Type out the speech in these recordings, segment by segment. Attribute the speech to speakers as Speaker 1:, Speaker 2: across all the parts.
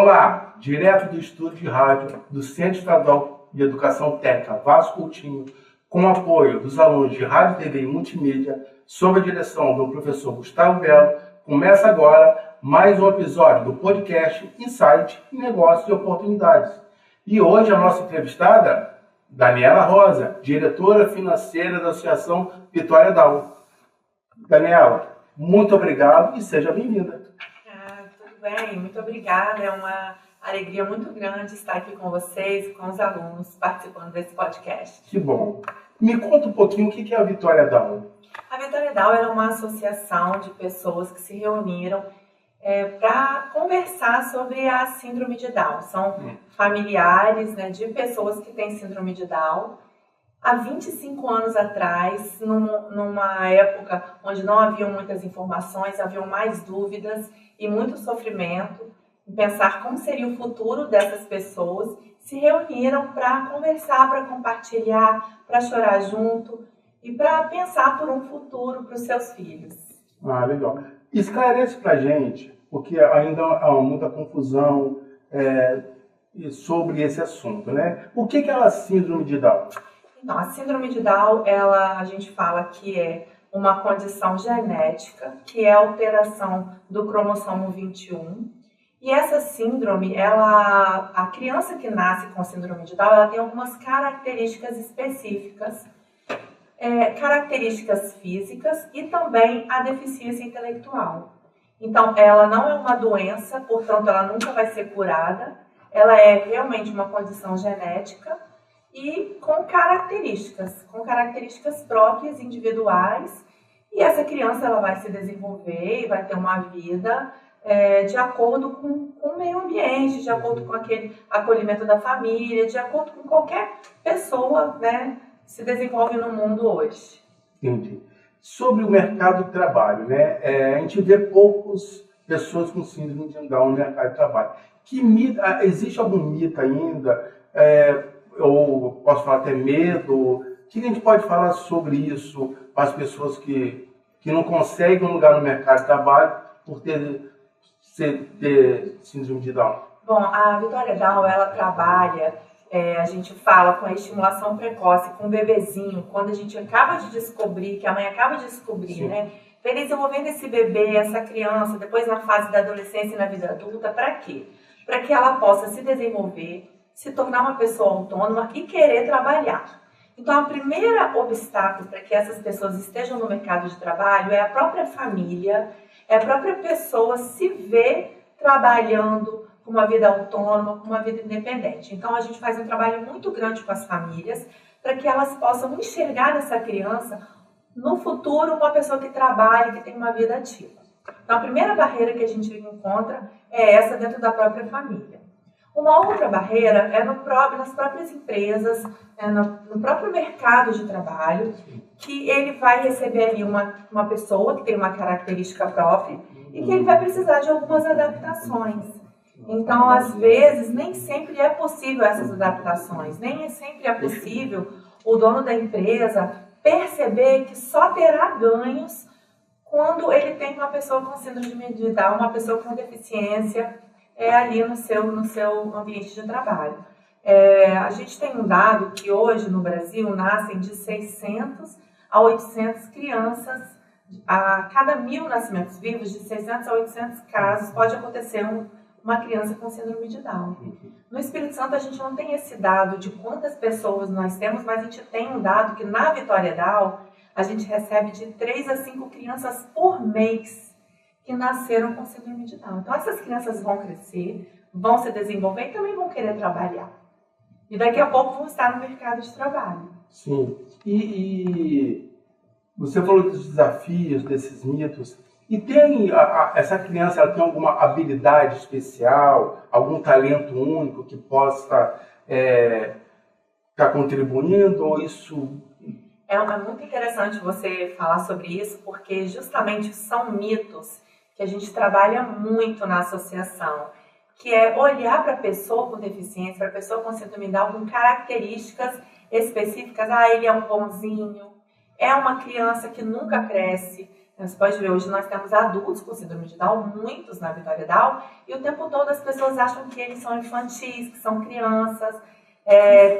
Speaker 1: Olá, direto do estúdio de rádio do Centro Estadual de Educação Técnica Vasco Coutinho, com o apoio dos alunos de Rádio, TV e Multimídia, sob a direção do professor Gustavo Belo, começa agora mais um episódio do podcast Insight em Negócios e Oportunidades. E hoje a nossa entrevistada, Daniela Rosa, diretora financeira da Associação Vitória Down. Daniela, muito obrigado e seja bem-vinda.
Speaker 2: Tudo bem, muito obrigada. É uma alegria muito grande estar aqui com vocês e com os alunos participando desse podcast.
Speaker 1: Que bom. Me conta um pouquinho o que é a Vitória Down.
Speaker 2: A Vitória Down é uma associação de pessoas que se reuniram para conversar sobre a síndrome de Down. São familiares, de pessoas que têm síndrome de Down. Há 25 anos atrás, numa época onde não haviam muitas informações, haviam mais dúvidas e muito sofrimento, em pensar como seria o futuro dessas pessoas, se reuniram para conversar, para compartilhar, para chorar junto e para pensar por um futuro para os seus filhos.
Speaker 1: Ah, legal. Esclarece para a gente, porque ainda há muita confusão sobre esse assunto, né? O que é a síndrome de Down?
Speaker 2: Então, a síndrome de Down, a gente fala que é uma condição genética, que é a alteração do cromossomo 21. E essa síndrome, a criança que nasce com síndrome de Down, ela tem algumas características específicas, características físicas e também a deficiência intelectual. Então, ela não é uma doença, portanto, ela nunca vai ser curada. Ela é realmente uma condição genética e com características próprias, individuais. E essa criança ela vai se desenvolver e vai ter uma vida de acordo com o meio ambiente, de acordo com aquele acolhimento da família, de acordo com qualquer pessoa, se desenvolve no mundo hoje.
Speaker 1: Entendi. Sobre o mercado de trabalho, a gente vê poucas pessoas com síndrome de Down no mercado de trabalho. Existe algum mito ainda? Ou posso falar até medo? O que a gente pode falar sobre isso para as pessoas que não conseguem um lugar no mercado de trabalho por ter síndrome de Down?
Speaker 2: Bom, a Vitória Down, ela trabalha, a gente fala com a estimulação precoce, com o bebezinho, quando a gente acaba de descobrir, que a mãe acaba de descobrir, vem desenvolvendo esse bebê, essa criança, depois na fase da adolescência e na vida adulta, para quê? Para que ela possa se desenvolver, se tornar uma pessoa autônoma e querer trabalhar. Então, o primeiro obstáculo para que essas pessoas estejam no mercado de trabalho é a própria família, é a própria pessoa se ver trabalhando com uma vida autônoma, com uma vida independente. Então, a gente faz um trabalho muito grande com as famílias para que elas possam enxergar nessa criança, no futuro, uma pessoa que trabalhe, que tem uma vida ativa. Então, a primeira barreira que a gente encontra é essa dentro da própria família. Uma outra barreira é nas próprias empresas, no próprio mercado de trabalho, que ele vai receber ali uma pessoa que tem uma característica própria e que ele vai precisar de algumas adaptações. Então, às vezes, nem sempre é possível essas adaptações, nem sempre é possível o dono da empresa perceber que só terá ganhos quando ele tem uma pessoa com síndrome de Down, uma pessoa com deficiência, ali no seu ambiente de trabalho. A gente tem um dado que hoje no Brasil nascem de 600 a 800 crianças, a cada 1.000 nascimentos vivos, de 600 a 800 casos, pode acontecer uma criança com síndrome de Down. No Espírito Santo a gente não tem esse dado de quantas pessoas nós temos, mas a gente tem um dado que na Vitória Down a gente recebe de 3 a 5 crianças por mês que nasceram com síndrome de Down. Então, essas crianças vão crescer, vão se desenvolver e também vão querer trabalhar. E daqui a pouco vão estar no mercado de trabalho.
Speaker 1: Sim. E você falou dos desafios, desses mitos. E tem essa criança, ela tem alguma habilidade especial, algum talento único que possa estar contribuindo? Ou isso...
Speaker 2: É muito interessante você falar sobre isso, porque justamente são mitos que a gente trabalha muito na associação, que é olhar para a pessoa com deficiência, para a pessoa com síndrome de Down, com características específicas. Ele é um bonzinho, é uma criança que nunca cresce, Você pode ver, hoje nós temos adultos com síndrome de Down, muitos na Vitória Down, e o tempo todo as pessoas acham que eles são infantis, que são crianças.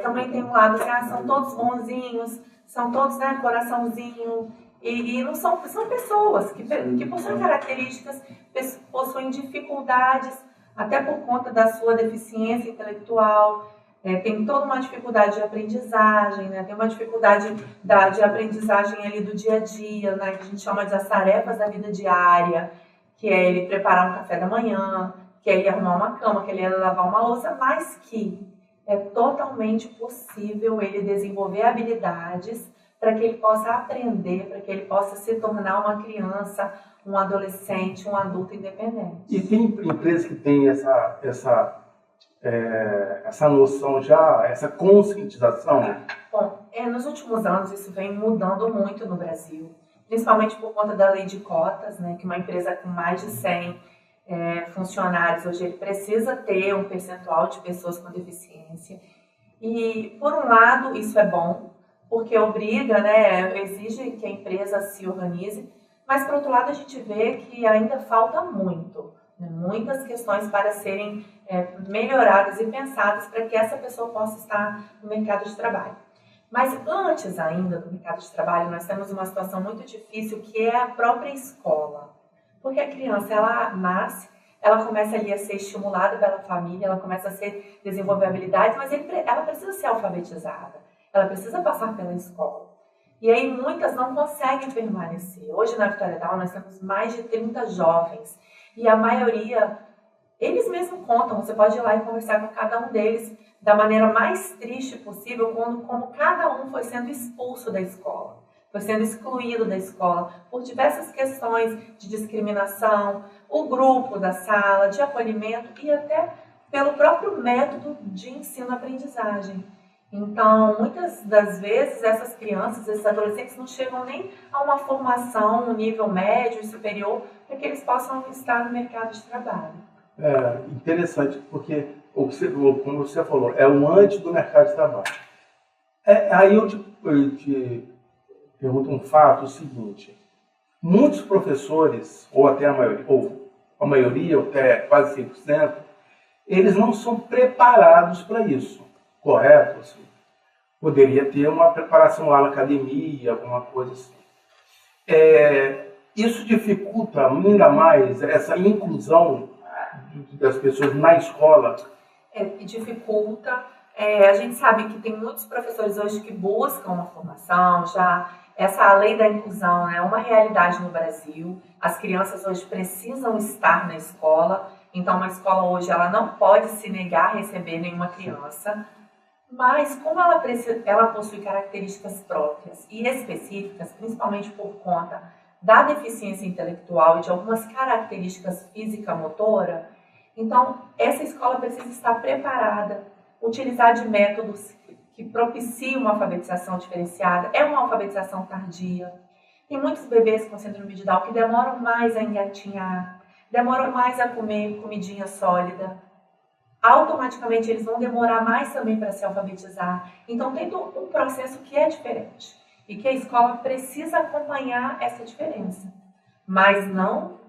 Speaker 2: Também tem um lado assim, são todos bonzinhos, são todos, né, coraçãozinho, e não são pessoas que possuem características, possuem dificuldades, até por conta da sua deficiência intelectual. Tem toda uma dificuldade de aprendizagem, né? Tem uma dificuldade de aprendizagem ali do dia a dia, né? Que a gente chama de as tarefas da vida diária, que é ele preparar um café da manhã, que é ele arrumar uma cama, que é ele lavar uma louça, mas que é totalmente possível ele desenvolver habilidades para que ele possa aprender, para que ele possa se tornar uma criança, um adolescente, um adulto independente.
Speaker 1: E tem empresas que têm essa noção já, essa conscientização?
Speaker 2: Bom, nos últimos anos isso vem mudando muito no Brasil, principalmente por conta da lei de cotas, né, que uma empresa com mais de 100 funcionários hoje ele precisa ter um percentual de pessoas com deficiência. E, por um lado, isso é bom, porque obriga, né, exige que a empresa se organize, mas, por outro lado, a gente vê que ainda falta muito, né, muitas questões para serem melhoradas e pensadas para que essa pessoa possa estar no mercado de trabalho. Mas antes ainda do mercado de trabalho, nós temos uma situação muito difícil, que é a própria escola. Porque a criança, ela nasce, ela começa ali a ser estimulada pela família, ela começa a desenvolver habilidades, mas ela precisa ser alfabetizada, ela precisa passar pela escola. E aí muitas não conseguem permanecer. Hoje na Vitória Down nós temos mais de 30 jovens, e a maioria, eles mesmos contam, você pode ir lá e conversar com cada um deles da maneira mais triste possível, como cada um foi sendo expulso da escola, foi sendo excluído da escola por diversas questões de discriminação, o grupo da sala, de acolhimento e até pelo próprio método de ensino-aprendizagem. Então, muitas das vezes, essas crianças, esses adolescentes não chegam nem a uma formação, um nível médio e superior, para que eles possam estar no mercado de trabalho.
Speaker 1: É interessante, porque, como você falou, é o antes do mercado de trabalho. Aí eu te pergunto um fato, o seguinte: muitos professores, ou até a maioria, ou até quase 100%, eles não são preparados para isso, correto? Assim, poderia ter uma preparação lá na academia, alguma coisa assim. Isso dificulta ainda mais essa inclusão das pessoas na escola?
Speaker 2: Dificulta. A gente sabe que tem muitos professores hoje que buscam uma formação, já essa lei da inclusão, né, é uma realidade no Brasil. As crianças hoje precisam estar na escola, então uma escola hoje ela não pode se negar a receber nenhuma criança, mas como ela possui características próprias e específicas, principalmente por conta da deficiência intelectual e de algumas características física-motora, então essa escola precisa estar preparada, utilizar de métodos que propiciam uma alfabetização diferenciada. É uma alfabetização tardia. Tem muitos bebês com síndrome de Down que demoram mais a engatinhar, demoram mais a comer comidinha sólida. Automaticamente eles vão demorar mais também para se alfabetizar. Então tem um processo que é diferente e que a escola precisa acompanhar essa diferença, mas não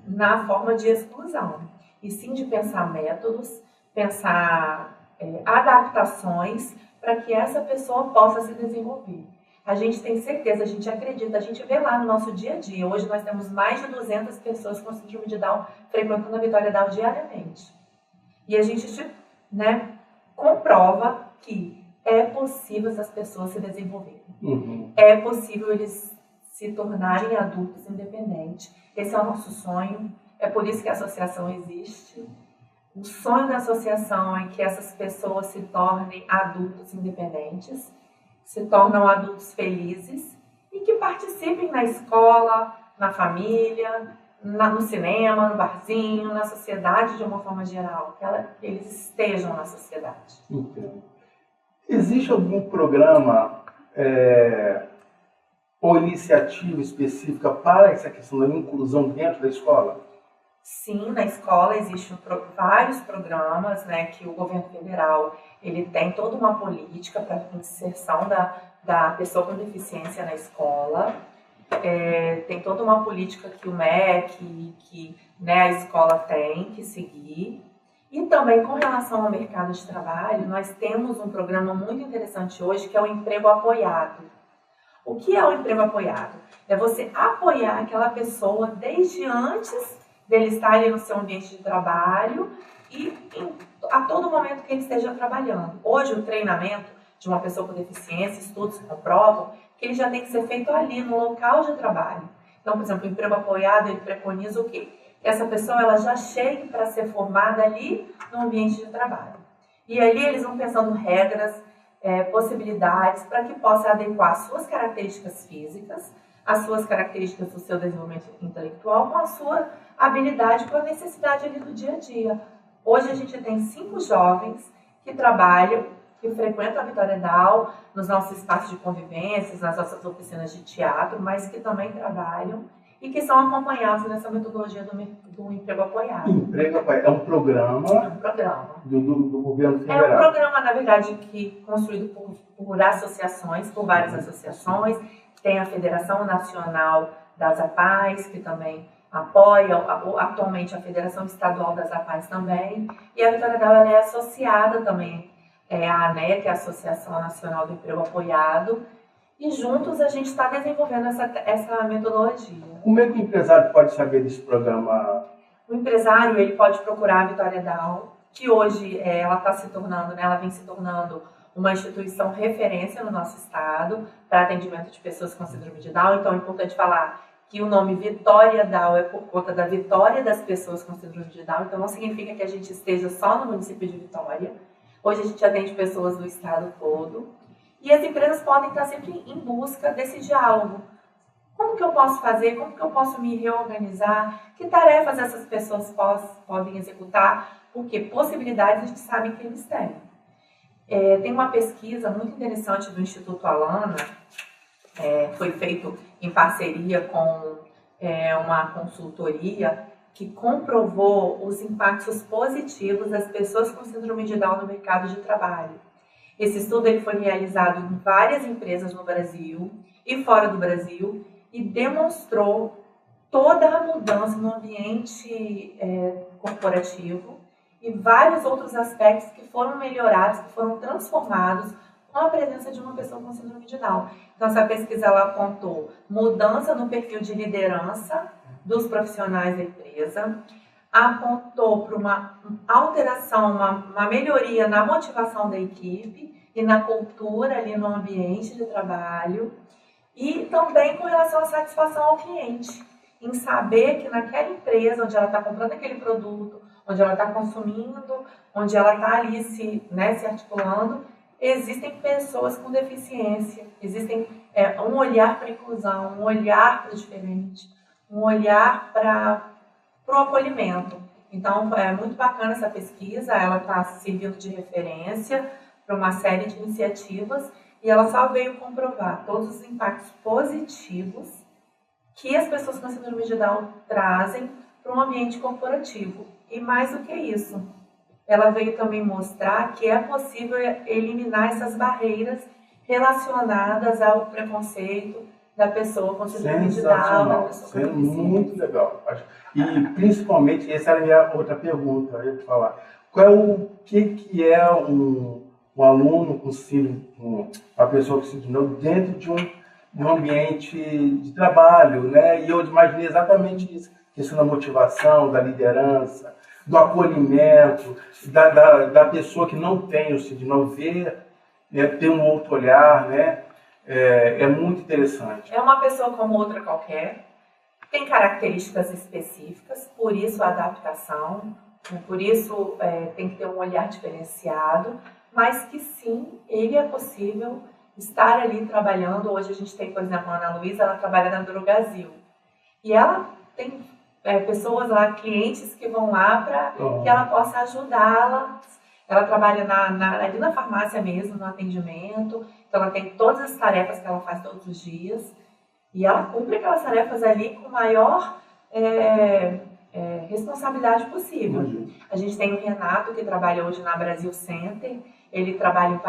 Speaker 2: na forma de exclusão, e sim de pensar métodos, pensar adaptações para que essa pessoa possa se desenvolver. A gente tem certeza, a gente acredita, a gente vê lá no nosso dia a dia. Hoje nós temos mais de 200 pessoas com síndrome de Down frequentando a Vitória Down diariamente. E a gente, né, comprova que é possível essas pessoas se desenvolverem.
Speaker 1: Uhum.
Speaker 2: É possível eles se tornarem adultos independentes. Esse é o nosso sonho. É por isso que a associação existe. O sonho da associação é que essas pessoas se tornem adultos independentes, se tornam adultos felizes e que participem na escola, na família, no cinema, no barzinho, na sociedade de uma forma geral, que eles estejam na sociedade.
Speaker 1: Entendo. Existe algum programa ou iniciativa específica para essa questão da inclusão dentro da escola?
Speaker 2: Sim, na escola existem vários programas, né, que o governo federal ele tem toda uma política para a inserção da pessoa com deficiência na escola. tem toda uma política que o MEC, que né, a escola tem que seguir. E também com relação ao mercado de trabalho, nós temos um programa muito interessante hoje, que é o emprego apoiado. O que é o emprego apoiado? É você apoiar aquela pessoa desde antes dele estar ali no seu ambiente de trabalho e a todo momento que ele esteja trabalhando. Hoje, o treinamento de uma pessoa com deficiência, estudos comprovam que ele já tem que ser feito ali, no local de trabalho. Então, por exemplo, o emprego apoiado, ele preconiza o quê? Que essa pessoa ela já chegue para ser formada ali no ambiente de trabalho. E ali eles vão pensando regras, possibilidades para que possa adequar as suas características físicas, as suas características do seu desenvolvimento intelectual com a sua habilidade, com a necessidade ali do dia a dia. Hoje a gente tem 5 jovens que trabalham, que frequentam a Vitória Dal, nos nossos espaços de convivências, nas nossas oficinas de teatro, mas que também trabalham e que são acompanhados nessa metodologia do emprego apoiado.
Speaker 1: Emprego apoiado é um programa, do governo federal.
Speaker 2: É um programa, na verdade, que construído por associações, por várias associações. Tem a Federação Nacional das APAES, que também apoia, atualmente a Federação Estadual das APAES também. E a Vitória Dal é associada também à ANEC, a Associação Nacional do Emprego Apoiado. E juntos a gente está desenvolvendo essa metodologia.
Speaker 1: Como é que o empresário pode saber desse programa?
Speaker 2: O empresário ele pode procurar a Vitória Dal, que hoje ela está se tornando, né, ela vem se tornando uma instituição referência no nosso estado para atendimento de pessoas com síndrome de Down. Então é importante falar que o nome Vitória Down é por conta da vitória das pessoas com síndrome de Down. Então não significa que a gente esteja só no município de Vitória. Hoje a gente atende pessoas do estado todo. E as empresas podem estar sempre em busca desse diálogo. Como que eu posso fazer? Como que eu posso me reorganizar? Que tarefas essas pessoas podem executar? Porque possibilidades a gente sabe que eles têm. Tem uma pesquisa muito interessante do Instituto Alana, foi feito em parceria com uma consultoria que comprovou os impactos positivos das pessoas com síndrome de Down no mercado de trabalho. Esse estudo ele foi realizado em várias empresas no Brasil e fora do Brasil e demonstrou toda a mudança no ambiente corporativo e vários outros aspectos que foram melhorados, que foram transformados com a presença de uma pessoa com síndrome de Down. Então, essa pesquisa ela apontou mudança no perfil de liderança dos profissionais da empresa, apontou para uma alteração, uma melhoria na motivação da equipe e na cultura ali no ambiente de trabalho e também com relação à satisfação ao cliente, em saber que naquela empresa onde ela está comprando aquele produto, onde ela está consumindo, onde ela está ali se articulando, existem pessoas com deficiência, existem um olhar para a inclusão, um olhar para o diferente, um olhar para o acolhimento. Então, é muito bacana essa pesquisa, ela está servindo de referência para uma série de iniciativas e ela só veio comprovar todos os impactos positivos que as pessoas com síndrome de Down trazem para um ambiente corporativo. E mais do que isso, ela veio também mostrar que é possível eliminar essas barreiras relacionadas ao preconceito da pessoa com síndrome de Down, da pessoa com deficiência.
Speaker 1: Muito legal. E principalmente, essa era a minha outra pergunta, eu ia te falar. O que é um aluno com síndrome, uma pessoa com síndrome dentro de um ambiente de trabalho, né? E eu imaginei exatamente isso, questão da motivação, da liderança, do acolhimento, da pessoa que não tem o síndrome, ver, ter um outro olhar, né? É muito interessante.
Speaker 2: É uma pessoa como outra qualquer, tem características específicas, por isso a adaptação, por isso tem que ter um olhar diferenciado, mas que sim, ele é possível estar ali trabalhando. Hoje a gente tem, por exemplo, a Ana Luísa, ela trabalha na Drogasil, e ela tem pessoas lá, clientes que vão lá para que ela possa ajudá-la. Ela trabalha ali na farmácia mesmo, no atendimento, então ela tem todas as tarefas que ela faz todos os dias, e ela cumpre aquelas tarefas ali com a maior responsabilidade possível. Uhum. A gente tem o Renato, que trabalha hoje na Brasil Center, ele trabalha em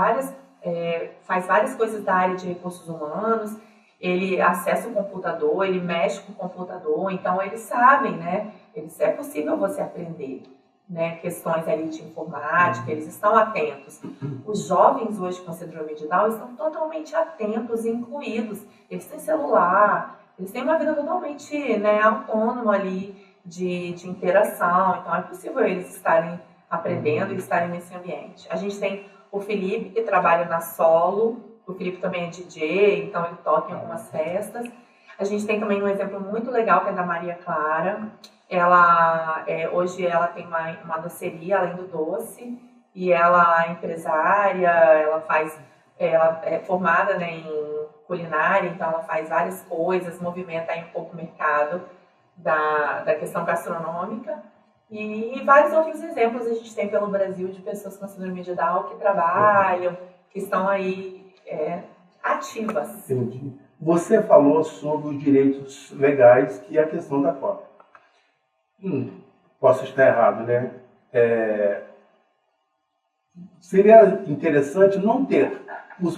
Speaker 2: faz várias coisas da área de recursos humanos, ele acessa o computador, ele mexe com o computador, então eles sabem, né? É possível você aprender, né? Questões ali de informática, eles estão atentos. Os jovens hoje com síndrome de Down estão totalmente atentos e incluídos. Eles têm celular, eles têm uma vida totalmente, né, autônoma ali de interação, então é possível eles estarem aprendendo e estarem nesse ambiente. A gente tem o Felipe, que trabalha na Solo. O Felipe também é DJ, então ele toca em algumas festas. A gente tem também um exemplo muito legal, que é da Maria Clara. Hoje ela tem uma doceria, além do doce, e ela é empresária, ela é formada, né, em culinária, então ela faz várias coisas, movimenta aí um pouco o mercado da questão gastronômica. E vários outros exemplos a gente tem pelo Brasil de pessoas com síndrome de Down que trabalham, que estão aí ativas.
Speaker 1: Entendi. Você falou sobre os direitos legais, que é a questão da cota. Posso estar errado, né? Seria interessante não ter,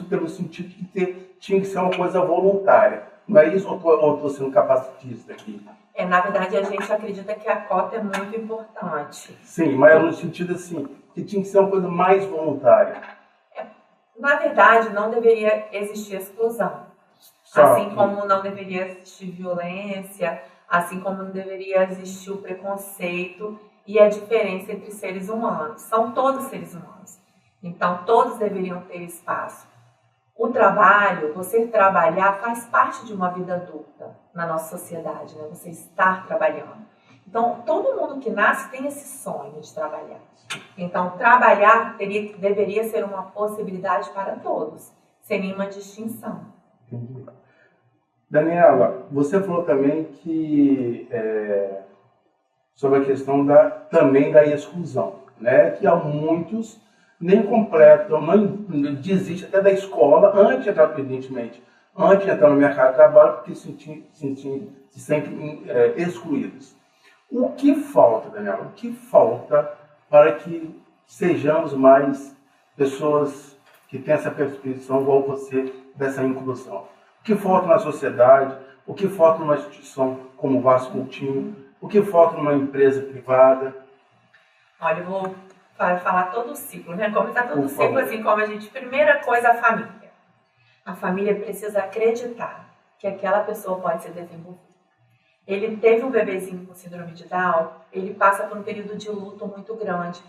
Speaker 1: pelo sentido de tinha que ser uma coisa voluntária. Não é isso ou estou sendo capacitista aqui?
Speaker 2: Na verdade, a gente acredita que a cota é muito importante.
Speaker 1: Sim, mas no sentido assim, que tinha que ser uma coisa mais voluntária.
Speaker 2: Na verdade, não deveria existir exclusão. Assim como não deveria existir violência, assim como não deveria existir o preconceito e a diferença entre seres humanos. São todos seres humanos. Então, todos deveriam ter espaço. O trabalho, você trabalhar, faz parte de uma vida adulta na nossa sociedade, né? Você estar trabalhando. Então, todo mundo que nasce tem esse sonho de trabalhar. Então, trabalhar deveria ser uma possibilidade para todos, sem nenhuma distinção.
Speaker 1: Entendi. Daniela, você falou também que sobre a questão também da exclusão, né? Que há muitos nem completam, não desistem até da escola antes de entrar, evidentemente, antes de entrar no mercado de trabalho, porque se sentem excluídos. O que falta, Daniela? O que falta para que sejamos mais pessoas que têm essa percepção, igual você, dessa inclusão? O que falta na sociedade? O que falta numa instituição como o Vasco Coutinho? O que falta numa empresa privada?
Speaker 2: Olha, eu vou falar todo o ciclo, né? Começar todo o ciclo assim, como a gente... Primeira coisa, a família. A família precisa acreditar que aquela pessoa pode se desenvolver. Ele teve um bebezinho com síndrome de Down, ele passa por um período de luto muito grande.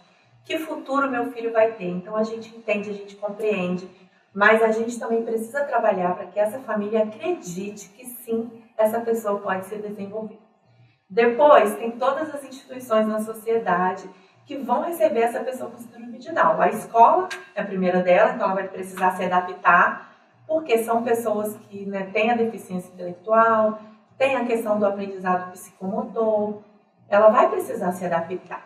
Speaker 2: Que futuro meu filho vai ter? Então a gente entende, a gente compreende, mas a gente também precisa trabalhar para que essa família acredite que sim, essa pessoa pode se desenvolver. Depois, tem todas as instituições na sociedade que vão receber essa pessoa com síndrome de Down. A escola é a primeira dela, então ela vai precisar se adaptar, porque são pessoas que, né, têm a deficiência intelectual, tem a questão do aprendizado psicomotor, ela vai precisar se adaptar.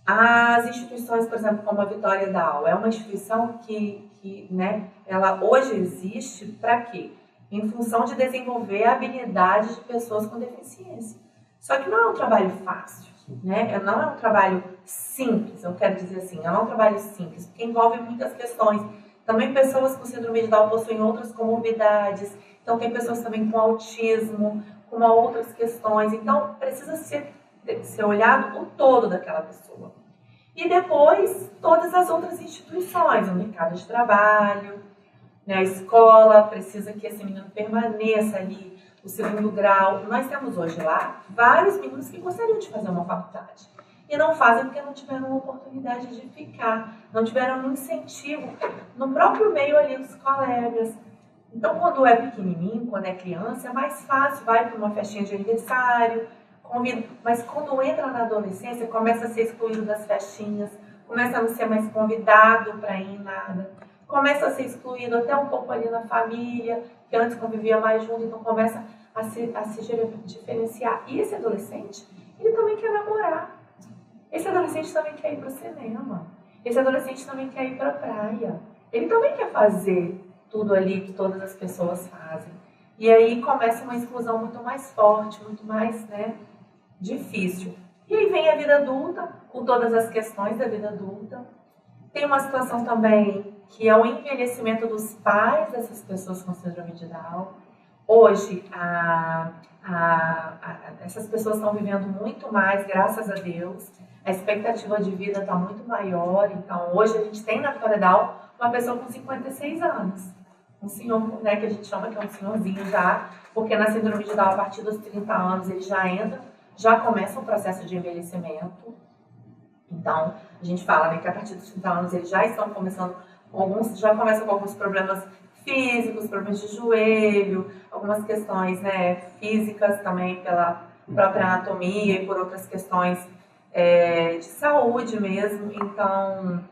Speaker 2: As instituições, por exemplo, como a Vitória Down, é uma instituição que né, ela hoje existe para quê? Em função de desenvolver a habilidade de pessoas com deficiência. Só que não é um trabalho fácil, né? Não é um trabalho simples, eu quero dizer assim, não é um trabalho simples, porque envolve muitas questões. Também pessoas com síndrome de Down possuem outras comorbidades, então tem pessoas também com autismo, com outras questões, então precisa ser olhado o todo daquela pessoa. E depois, todas as outras instituições, o mercado de trabalho, né, a escola, precisa que esse menino permaneça ali, o segundo grau. Nós temos hoje lá vários meninos que gostariam de fazer uma faculdade e não fazem porque não tiveram uma oportunidade de ficar, não tiveram um incentivo no próprio meio ali dos colegas. Então, quando é pequenininho, quando é criança, é mais fácil, vai para uma festinha de aniversário, mas quando entra na adolescência, começa a ser excluído das festinhas, começa a não ser mais convidado para ir em nada, começa a ser excluído até um pouco ali na família, que antes convivia mais junto, então começa a se diferenciar. E esse adolescente, ele também quer namorar. Esse adolescente também quer ir para o cinema. Esse adolescente também quer ir para a praia. Ele também quer fazer tudo ali que todas as pessoas fazem. E aí começa uma exclusão muito mais forte, muito mais, né, difícil. E aí vem a vida adulta, com todas as questões da vida adulta. Tem uma situação também que é o envelhecimento dos pais dessas pessoas com síndrome de Down. Hoje, essas pessoas estão vivendo muito mais, graças a Deus. A expectativa de vida está muito maior. Então, hoje a gente tem na Vitória Down uma pessoa com 56 anos. Um senhor, né, que a gente chama que é um senhorzinho já, porque na síndrome de Down, a partir dos 30 anos, ele já começa um processo de envelhecimento. Então, a gente fala, né, que a partir dos 30 anos eles já estão começando, já começam com alguns problemas físicos, problemas de joelho, algumas questões, né, físicas também pela própria anatomia e por outras questões de saúde mesmo. Então,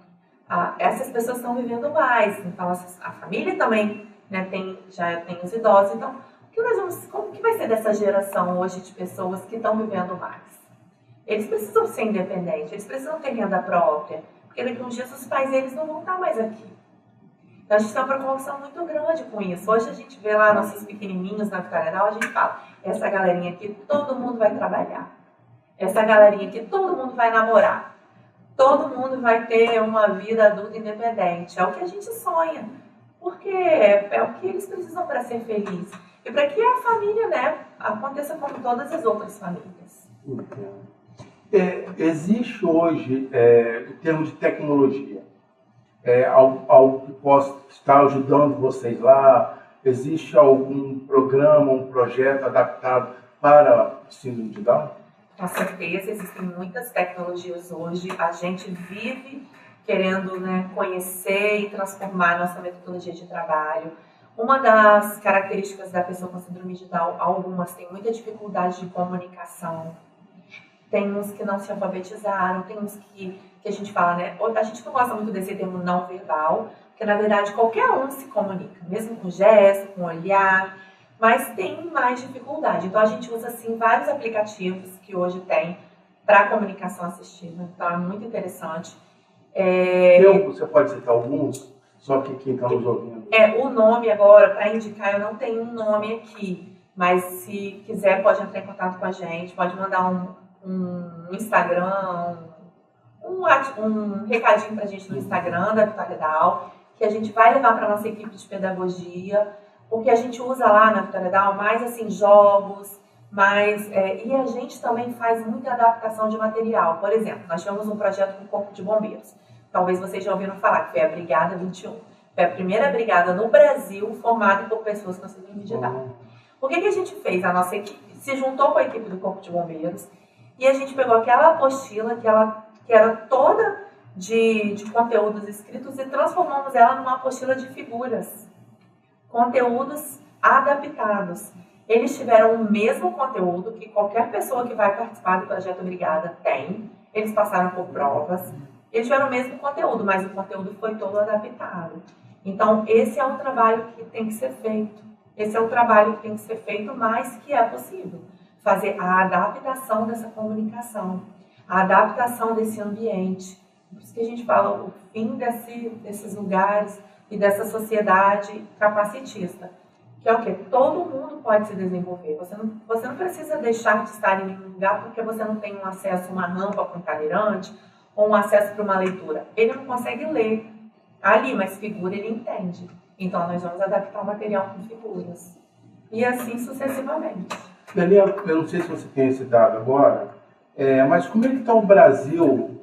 Speaker 2: essas pessoas estão vivendo mais. Então, a família também, né, já tem os idosos. Então, como que vai ser dessa geração hoje de pessoas que estão vivendo mais? Eles precisam ser independentes, eles precisam ter renda própria, porque daqui a uns dias os pais deles não vão estar mais aqui. Então a gente tem uma preocupação muito grande com isso. Hoje a gente vê lá nossos pequenininhos na Vitória Down, a gente fala, essa galerinha aqui todo mundo vai trabalhar. Essa galerinha aqui todo mundo vai namorar. Todo mundo vai ter uma vida adulta independente. É o que a gente sonha, porque é o que eles precisam para ser felizes. E para que a família, né, aconteça como todas as outras famílias.
Speaker 1: Existe hoje, em termos de tecnologia, algo que possa estar ajudando vocês lá? Existe algum programa, um projeto adaptado para o síndrome de Down?
Speaker 2: Com certeza, existem muitas tecnologias hoje. A gente vive querendo, né, conhecer e transformar a nossa metodologia de trabalho. Uma das características da pessoa com síndrome de Down, algumas têm muita dificuldade de comunicação. Tem uns que não se alfabetizaram, tem uns que a gente fala, né? A gente não gosta muito desse termo não verbal, porque na verdade qualquer um se comunica, mesmo com gesto, com olhar, mas tem mais dificuldade. Então a gente usa assim vários aplicativos que hoje tem para comunicação assistiva, então é muito interessante.
Speaker 1: Você pode citar alguns? Só que quem está nos ouvindo.
Speaker 2: O nome agora, para indicar, eu não tenho um nome aqui, mas se quiser pode entrar em contato com a gente, pode mandar um Instagram, um recadinho pra gente no Instagram da Vitória Down, que a gente vai levar para nossa equipe de pedagogia, porque a gente usa lá na Vitória Down mais assim jogos, e a gente também faz muita adaptação de material. Por exemplo, nós tivemos um projeto com o Corpo de Bombeiros. Talvez vocês já ouviram falar, que foi a Brigada 21. Foi a primeira brigada no Brasil formada por pessoas com síndrome de Down. O que a gente fez? A nossa equipe se juntou com a equipe do Corpo de Bombeiros e a gente pegou aquela apostila que era toda de conteúdos escritos e transformamos ela numa apostila de figuras. Conteúdos adaptados. Eles tiveram o mesmo conteúdo que qualquer pessoa que vai participar do Projeto Brigada tem. Eles passaram por provas. Eles tiveram o mesmo conteúdo, mas o conteúdo foi todo adaptado. Então, esse é um trabalho que tem que ser feito. Esse é um trabalho que tem que ser feito, mas que é possível. Fazer a adaptação dessa comunicação, a adaptação desse ambiente. Por isso que a gente fala o fim desses lugares e dessa sociedade capacitista. Que é o quê? Todo mundo pode se desenvolver. Você não precisa deixar de estar em nenhum lugar porque você não tem um acesso a uma rampa para um cadeirante ou um acesso para uma leitura. Ele não consegue ler ali, mas figura ele entende. Então, nós vamos adaptar o material com figuras. E assim sucessivamente.
Speaker 1: Daniela, eu não sei se você tem esse dado agora, mas como é que está o Brasil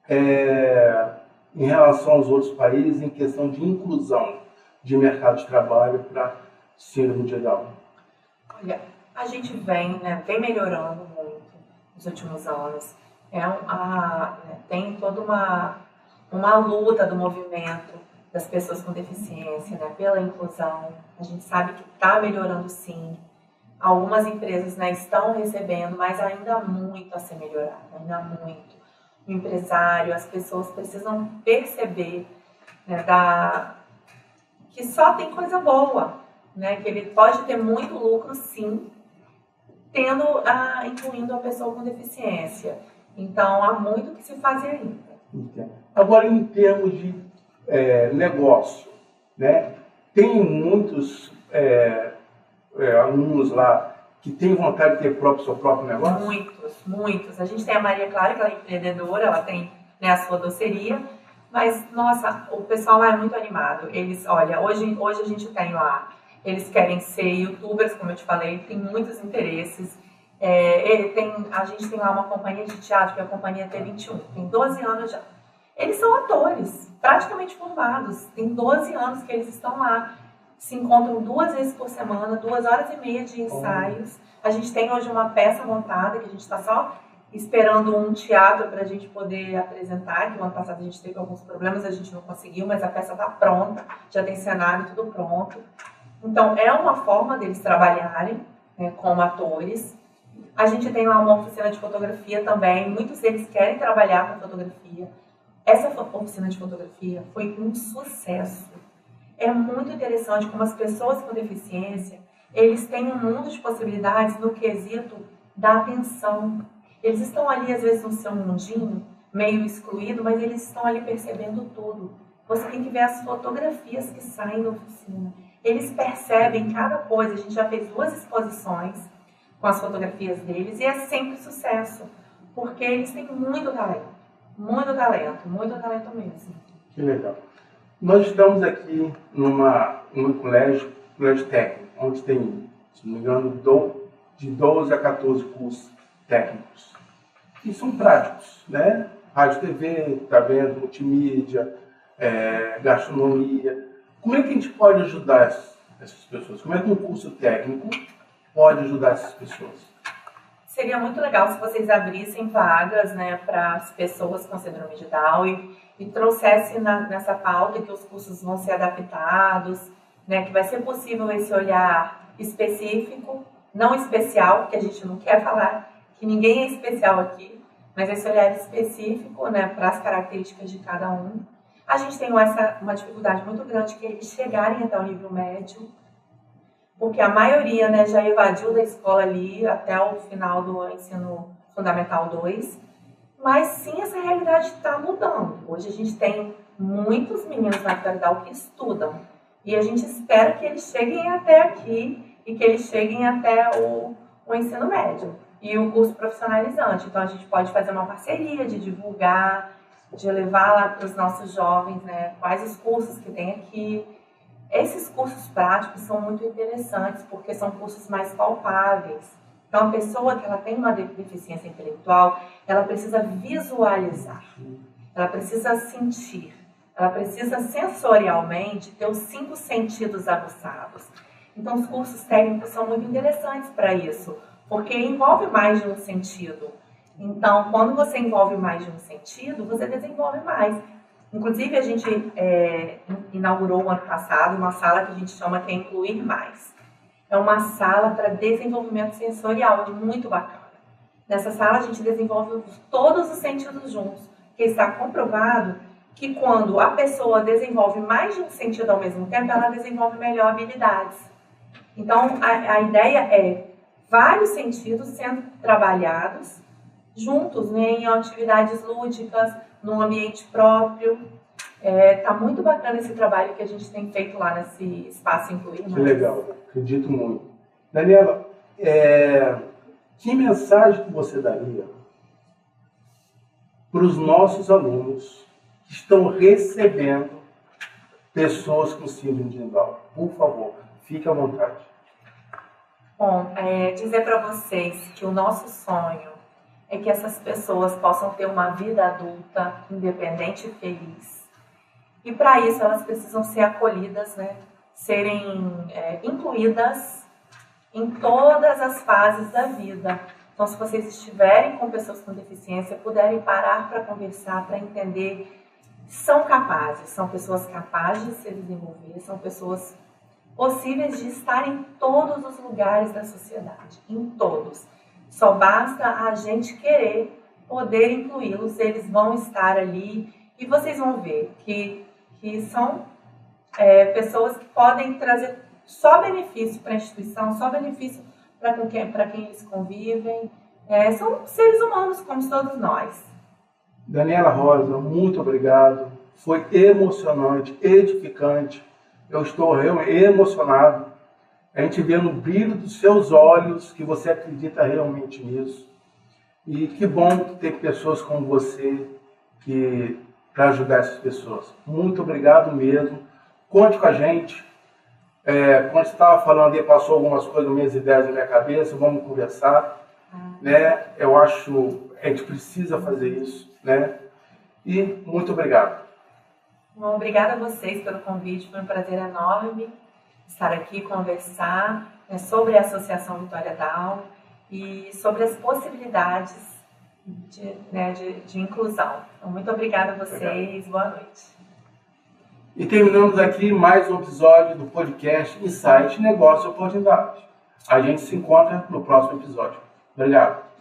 Speaker 1: em relação aos outros países em questão de inclusão de mercado de trabalho para síndrome de Down?
Speaker 2: Olha, a gente vem melhorando muito nos últimos anos. Tem toda uma luta do movimento das pessoas com deficiência, né, pela inclusão. A gente sabe que está melhorando sim. Algumas empresas, né, estão recebendo, mas ainda há muito a ser melhorado, ainda há muito. O empresário, as pessoas precisam perceber, né, que só tem coisa boa, né, que ele pode ter muito lucro sim, incluindo a pessoa com deficiência. Então, há muito que se fazer ainda.
Speaker 1: Agora, em termos de negócio, né, tem muitos alunos lá que têm vontade de ter seu próprio negócio?
Speaker 2: Muitos. A gente tem a Maria Clara, que ela é empreendedora, ela tem, né, a sua doceria, mas, nossa, o pessoal lá é muito animado. Eles, olha, hoje a gente tem lá eles querem ser youtubers, como eu te falei, tem muitos interesses. A gente tem lá uma companhia de teatro, que é a Companhia T21, tem 12 anos já. Eles são atores, praticamente formados, tem 12 anos que eles estão lá, se encontram 2 vezes por semana, 2h30 de ensaios. A gente tem hoje uma peça montada, que a gente está só esperando um teatro para a gente poder apresentar, que o ano passado a gente teve alguns problemas, a gente não conseguiu, mas a peça está pronta, já tem cenário, tudo pronto. Então, é uma forma deles trabalharem, né, como atores. A gente tem lá uma oficina de fotografia também, muitos deles querem trabalhar com fotografia. Essa oficina de fotografia foi um sucesso. É muito interessante como as pessoas com deficiência, eles têm um mundo de possibilidades no quesito da atenção. Eles estão ali, às vezes, no seu mundinho, meio excluído, mas eles estão ali percebendo tudo. Você tem que ver as fotografias que saem da oficina. Eles percebem cada coisa. A gente já fez 2 exposições com as fotografias deles e é sempre sucesso, porque eles têm muito talento mesmo.
Speaker 1: Que legal. Nós estamos aqui num colégio técnico, onde tem, se não me engano, de 12 a 14 cursos técnicos. E são práticos, né? Rádio, TV, tá vendo, multimídia, gastronomia. Como é que a gente pode ajudar essas pessoas? Como é que um curso técnico pode ajudar essas pessoas?
Speaker 2: Seria muito legal se vocês abrissem vagas, né, para as pessoas com síndrome de Down e trouxessem nessa pauta que os cursos vão ser adaptados, né, que vai ser possível esse olhar específico, não especial, porque a gente não quer falar que ninguém é especial aqui, mas esse olhar específico, né, para as características de cada um. A gente tem uma dificuldade muito grande que é eles chegarem até o nível médio, porque a maioria, né, já evadiu da escola ali até o final do ensino fundamental 2, mas sim, essa realidade está mudando. Hoje a gente tem muitos meninos na atualidade que estudam e a gente espera que eles cheguem até aqui e que eles cheguem até o ensino médio e o curso profissionalizante. Então a gente pode fazer uma parceria de divulgar, de levar lá para os nossos jovens, né, quais os cursos que tem aqui. Esses cursos práticos são muito interessantes porque são cursos mais palpáveis. Então, a pessoa que ela tem uma deficiência intelectual, ela precisa visualizar, ela precisa sentir, ela precisa sensorialmente ter os 5 sentidos aguçados. Então, os cursos técnicos são muito interessantes para isso, porque envolve mais de um sentido. Então, quando você envolve mais de um sentido, você desenvolve mais. Inclusive, a gente inaugurou o ano passado uma sala que a gente chama que é Incluir Mais. É uma sala para desenvolvimento sensorial, muito bacana. Nessa sala, a gente desenvolve todos os sentidos juntos, porque está comprovado que quando a pessoa desenvolve mais de um sentido ao mesmo tempo, ela desenvolve melhor habilidades. Então, a ideia é vários sentidos sendo trabalhados juntos, né, em atividades lúdicas, num ambiente próprio. Tá muito bacana esse trabalho que a gente tem feito lá nesse espaço Incluir Mais.
Speaker 1: Que legal, acredito muito. Daniela, que mensagem que você daria para os nossos alunos que estão recebendo pessoas com síndrome de Down? Por favor, fique à vontade.
Speaker 2: Bom, dizer para vocês que o nosso sonho é que essas pessoas possam ter uma vida adulta, independente e feliz. E para isso elas precisam ser acolhidas, né? Serem incluídas em todas as fases da vida. Então, se vocês estiverem com pessoas com deficiência, puderem parar para conversar, para entender, são capazes, são pessoas capazes de se desenvolver, são pessoas possíveis de estar em todos os lugares da sociedade, em todos. Só basta a gente querer poder incluí-los, eles vão estar ali e vocês vão ver que são pessoas que podem trazer só benefício para a instituição, só benefício para quem eles convivem. São seres humanos como todos nós.
Speaker 1: Daniela Rosa, muito obrigado. Foi emocionante, edificante. Eu estou realmente emocionado. A gente vê no brilho dos seus olhos que você acredita realmente nisso. E que bom ter pessoas como você para ajudar essas pessoas. Muito obrigado mesmo. Conte com a gente. Quando você estava falando aí, passou algumas coisas, minhas ideias na minha cabeça, vamos conversar, né? Eu acho que a gente precisa fazer isso, né? E muito obrigado.
Speaker 2: Bom, obrigada a vocês pelo convite, foi um prazer enorme estar aqui, conversar, né, sobre a Associação Vitória Down e sobre as possibilidades de inclusão. Então, muito obrigada a vocês, boa noite.
Speaker 1: E terminamos aqui mais um episódio do podcast Insight Negócio e Oportunidade. A gente se encontra no próximo episódio. Obrigado.